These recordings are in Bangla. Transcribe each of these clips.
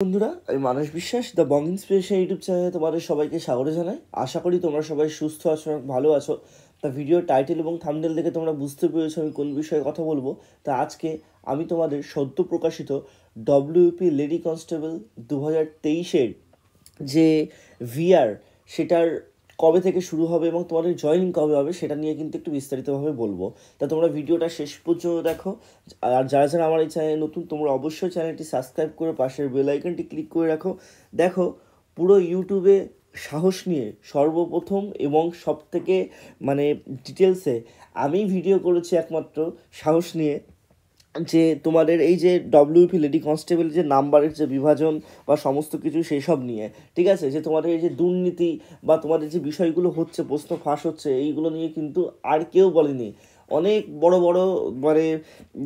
বন্ধুরা, আমি মানস বিশ্বাস দ্য বং ইন্সপিরেশন ইউটিউব চ্যানেলে তোমাদের সবাইকে স্বাগত জানাই। আশা করি তোমরা সবাই সুস্থ আছো, ভালো আছো। তা ভিডিও টাইটেল এবং থাম্বনেল দেখে তোমরা বুঝতে পেরেছো আমি কোন বিষয়ে কথা বলবো। তা আজকে আমি তোমাদের সদ্য প্রকাশিত ডব্লিউপি লেডি কনস্টেবল 2023-এর যে ভিআর সেটার কবে থেকে শুরু হবে এবং তোমাদের জয়েনিং কবে হবে সেটা নিয়ে কিন্তু একটু বিস্তারিতভাবে বলবো। তা তোমরা ভিডিওটা শেষ পর্যন্ত দেখো। আর যারা যারা আমার এই চ্যানেলে নতুন, তোমরা অবশ্যই চ্যানেলটি সাবস্ক্রাইব করে পাশের বেল আইকনটি ক্লিক করে রাখো। দেখো, পুরো ইউটিউবে সাহস নিয়ে সর্বপ্রথম এবং সবথেকে ডিটেলসে আমি ভিডিও করেছি একমাত্র সাহস নিয়ে, যে তোমাদের এই যে ডব্লিউপি লেডি কনস্টেবল যে নাম্বারের যে বিভাজন বা সমস্ত কিছু সেই সব নিয়ে, ঠিক আছে, যে তোমাদের এই যে দুর্নীতি বা তোমাদের যে বিষয়গুলো হচ্ছে, প্রশ্ন ফাঁস হচ্ছে, এইগুলো নিয়ে কিন্তু আর কেউ বলেনি। অনেক বড় বড়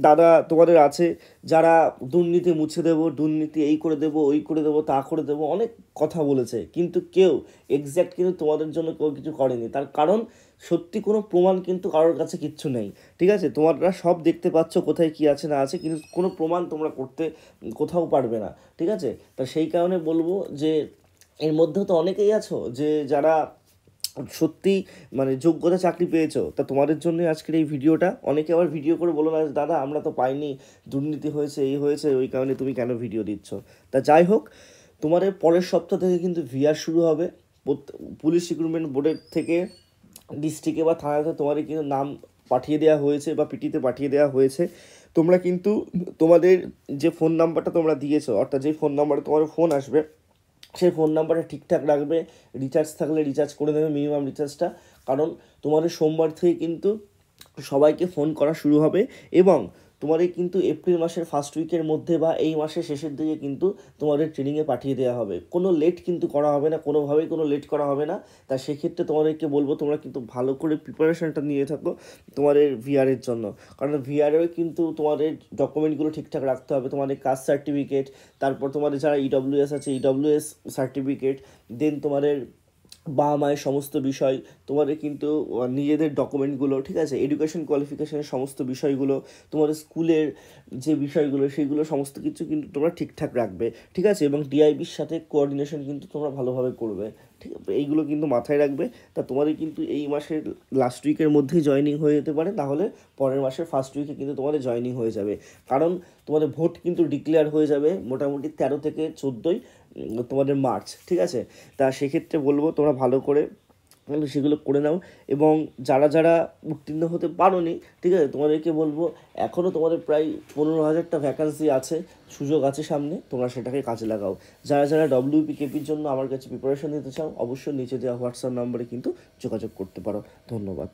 দাদা তোমাদের আছে যারা দুর্নীতি মুছে দেবো, দুর্নীতি এই করে দেবো, ওই করে দেবো, তা করে দেবো, অনেক কথা বলেছে, কিন্তু কেউ এক্স্যাক্ট কিন্তু তোমাদের জন্য কেউ কিছু করেনি। তার কারণ সত্যি কোনো প্রমাণ কিন্তু কারোর কাছে কিচ্ছু নেই, ঠিক আছে। তোমরা সব দেখতে পাচ্ছ কোথায় কী আছে না আছে, কিন্তু কোনো প্রমাণ তোমরা করতে কোথাও পারবে না, ঠিক আছে। তা সেই কারণে বলবো যে এর মধ্যেও তো অনেকেই আছো যে যারা সত্যি যোগ্যতা চাকরি পেয়েছো। তা তোমাদের জন্য আজকের এই ভিডিওটা। অনেকে আবার ভিডিও করে বলো না, দাদা আমরা তো পাইনি, দুর্নীতি হয়েছে, এই হয়েছে, ওই কারণে তুমি কেন ভিডিও দিচ্ছ। তা যাই হোক, তোমাদের পরের সপ্তাহ থেকে কিন্তু ভিআর শুরু হবে। পুলিশ রিক্রুটমেন্ট বোর্ডের থেকে ডিস্ট্রিক্টে বা থানাতে তোমাদের কিন্তু নাম পাঠিয়ে দেওয়া হয়েছে বা পিটিতে পাঠিয়ে দেওয়া হয়েছে। তোমরা কিন্তু তোমাদের যে ফোন নাম্বারটা তোমরা দিয়েছো, অর্থাৎ যে ফোন নাম্বারে তোমার ফোন আসবে, সেই ফোন নাম্বারটা ঠিকঠাক রাখবে। রিচার্জ থাকলে রিচার্জ করে দেবে, মিনিমাম রিচার্জটা। কারণ তোমাদের সোমবার থেকে কিন্তু সবাইকে ফোন করা শুরু হবে এবং তোমাদের কিন্তু এপ্রিল মাসের ফার্স্ট উইকের মধ্যে বা এই মাসের শেষের দিকে কিন্তু তোমাদের ট্রেনিংয়ে পাঠিয়ে দেওয়া হবে। কোনো লেট কিন্তু করা হবে না, কোনোভাবেই কোনো লেট করা হবে না। তা সেক্ষেত্রে তোমাদেরকে বলবো তোমরা কিন্তু ভালো করে প্রিপারেশনটা নিয়ে থাকো তোমাদের ভিআরের জন্য। কারণ ভিআরেও কিন্তু তোমাদের ডকুমেন্টগুলো ঠিকঠাক রাখতে হবে, তোমাদের কাস্ট সার্টিফিকেট, তারপর তোমাদের যারা ইডব্লিউএস আছে ইডব্লিউএস সার্টিফিকেট, দেন তোমাদের বাবা মায়ের সমস্ত বিষয়, তোমাদের কিন্তু নিজেদের ডকুমেন্টগুলো, ঠিক আছে, এডুকেশন কোয়ালিফিকেশনের সমস্ত বিষয়গুলো, তোমাদের স্কুলের যে বিষয়গুলো সেইগুলো সমস্ত কিছু কিন্তু তোমরা ঠিকঠাক রাখবে, ঠিক আছে। এবং ডিআইবির সাথে কোঅর্ডিনেশন কিন্তু তোমরা ভালোভাবে করবে, ঠিক আছে। এইগুলো কিন্তু মাথায় রাখবে। তা তোমাদের কিন্তু এই মাসের লাস্ট উইকের মধ্যেই জয়েনিং হয়ে যেতে পারে, তাহলে পরের মাসের ফার্স্ট উইকে কিন্তু তোমাদের জয়েনিং হয়ে যাবে। কারণ তোমাদের ভোট কিন্তু ডিক্লেয়ার হয়ে যাবে মোটামুটি 13 থেকে 14 তোমাদের মার্চ, ঠিক আছে। তা সেক্ষেত্রে বলবো তোমরা ভালো করে সেগুলো করে নাও। এবং যারা যারা উত্তীর্ণ হতে পারোনি, ঠিক আছে, তোমাদেরকে বলবো এখনও তোমাদের প্রায় 15,000টা ভ্যাকান্সি আছে, সুযোগ আছে সামনে, তোমরা সেটাকে কাজে লাগাও। যারা যারা ডব্লিউপি কেপির জন্য আমার কাছে প্রিপারেশন নিতে চাও, অবশ্যই নিচে দেওয়া হোয়াটসঅ্যাপ নাম্বারে কিন্তু যোগাযোগ করতে পারো। ধন্যবাদ।